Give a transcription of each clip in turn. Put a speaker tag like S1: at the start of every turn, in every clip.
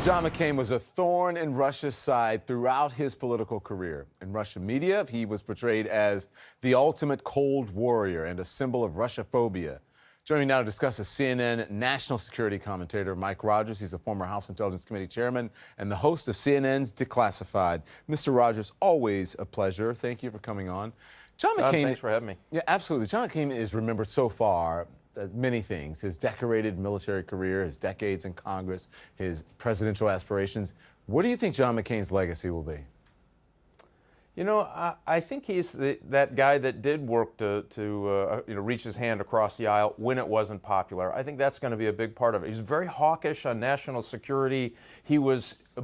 S1: John McCain was a thorn in Russia's side throughout his political career. In Russian media, he was portrayed as the ultimate Cold Warrior and a symbol of Russophobia. Joining me now to discuss is CNN national security commentator Mike Rogers. He's a former House Intelligence Committee chairman and the host of CNN's Declassified. Mr. Rogers, always a pleasure. Thank you for coming on.
S2: John McCain, thanks for having me.
S1: Yeah, absolutely. John McCain is remembered so far many things: his decorated military career, his decades in Congress, his presidential aspirations. What do you think John McCain's legacy will be?
S2: You know, I think he's that guy that did work to reach his hand across the aisle when it wasn't popular. I think that's going to be a big part of it. He's very hawkish on national security. He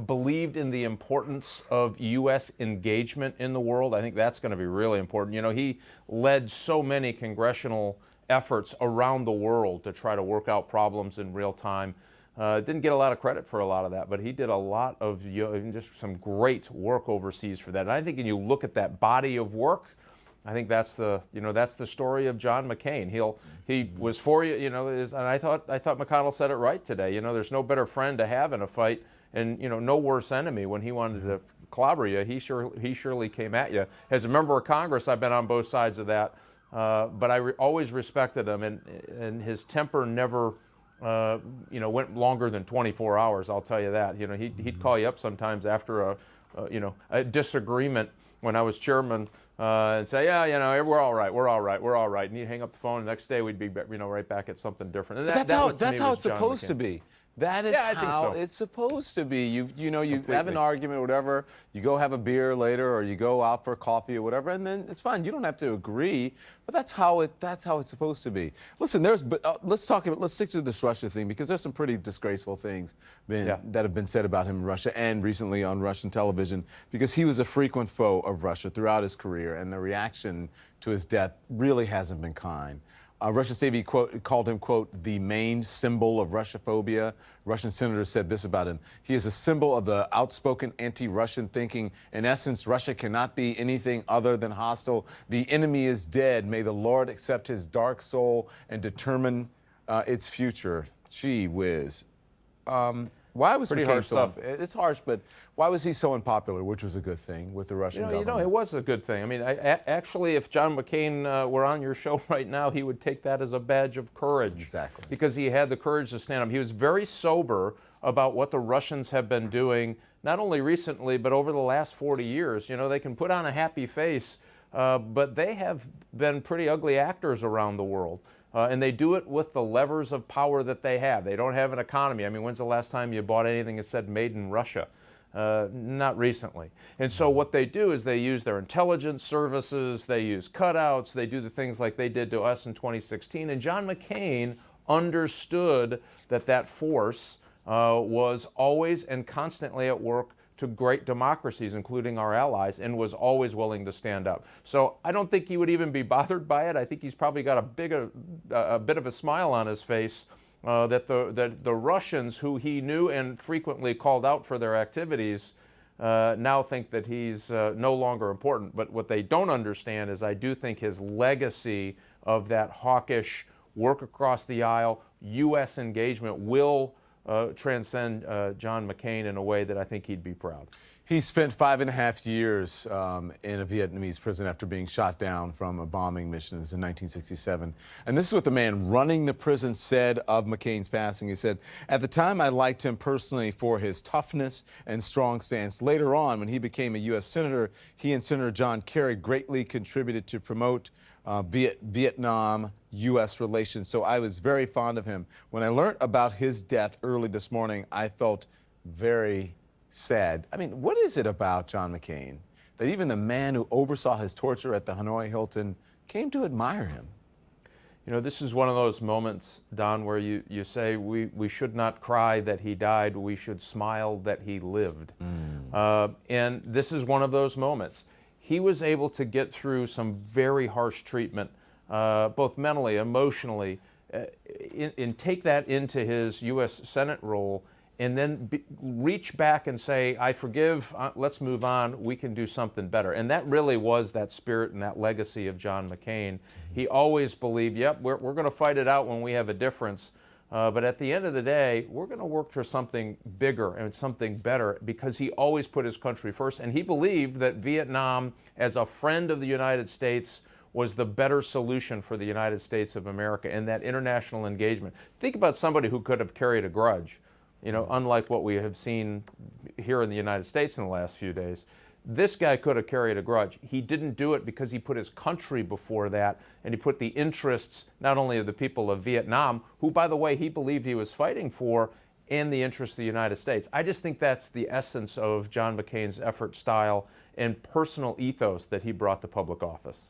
S2: believed in the importance of U.S. engagement in the world. I think that's going to be really important. You know, he led so many congressional efforts around the world to try to work out problems in real time. Didn't get a lot of credit for a lot of that, but he did a lot of just some great work overseas for that. And I think when you look at that body of work, I think that's the story of John McCain. He was for you, and I thought McConnell said it right today. You know, there's no better friend to have in a fight, and no worse enemy. When he wanted to clobber you, he surely came at you. As a member of Congress, I've been on both sides of that. But I always respected him, and his temper never, went longer than 24 hours. I'll tell you that. You know, he'd call you up sometimes after a disagreement when I was chairman, and say, yeah, we're all right, and he'd hang up the phone. The next day we'd be, right back at something different. And
S1: that's how it's supposed to be. That is how it's supposed to be. You have an argument or whatever, you go have a beer later or you go out for coffee or whatever, and then it's fine. You don't have to agree, but that's how it's supposed to be. Listen, let's stick to this Russia thing, because there's some pretty disgraceful things that have been said about him in Russia and recently on Russian television, because he was a frequent foe of Russia throughout his career, and the reaction to his death really hasn't been kind. Russian TV called him, quote, the main symbol of Russophobia. Russian senators said this about him: he is a symbol of the outspoken anti-Russian thinking. In essence, Russia cannot be anything other than hostile. The enemy is dead. May the Lord accept his dark soul and its future. Gee whiz. Why was McCain so? It's harsh, but why was he so unpopular, which was a good thing with the Russian government?
S2: It was a good thing. I mean, actually, if John McCain were on your show right now, he would take that as a badge of courage.
S1: Exactly.
S2: Because he had the courage to stand up. He was very sober about what the Russians have been doing, not only recently, but over the last 40 years. You know, they can put on a happy face, but they have been pretty ugly actors around the world. And they do it with the levers of power that they have. They don't have an economy. I mean, when's the last time you bought anything that said made in Russia? Not recently. And so what they do is they use their intelligence services, they use cutouts, they do the things like they did to us in 2016. And John McCain understood that force was always and constantly at work to great democracies, including our allies, and was always willing to stand up. So I don't think he would even be bothered by it. I think he's probably got a bit of a smile on his face that the Russians, who he knew and frequently called out for their activities, now think that he's no longer important. But what they don't understand is I do think his legacy of that hawkish work across the aisle, U.S. engagement will transcend John McCain in a way that I think he'd be proud.
S1: He spent 5.5 years in a Vietnamese prison after being shot down from a bombing mission in 1967. And this is what the man running the prison said of McCain's passing. He said, "At the time, I liked him personally for his toughness and strong stance. Later on, when he became a U.S. Senator, he and Senator John Kerry greatly contributed to promote Vietnam-U.S. relations. So I was very fond of him. When I learned about his death early this morning, I felt very sad." I mean, what is it about John McCain that even the man who oversaw his torture at the Hanoi Hilton came to admire him?
S2: You know, this is one of those moments, Don, where you say we should not cry that he died, we should smile that he lived. And this is one of those moments. He was able to get through some very harsh treatment, both mentally, emotionally, and take that into his U.S. Senate role, and then reach back and say, I forgive, let's move on, we can do something better. And that really was that spirit and that legacy of John McCain. He always believed, yep, we're going to fight it out when we have a difference, But at the end of the day, we're going to work for something bigger and something better, because he always put his country first. And he believed that Vietnam, as a friend of the United States, was the better solution for the United States of America, and that international engagement. Think about somebody who could have carried a grudge, unlike what we have seen here in the United States in the last few days. This guy could have carried a grudge. He didn't do it because he put his country before that, and he put the interests not only of the people of Vietnam, who, by the way, he believed he was fighting for, and the interests of the United States. I just think that's the essence of John McCain's effort style and personal ethos that he brought to public office.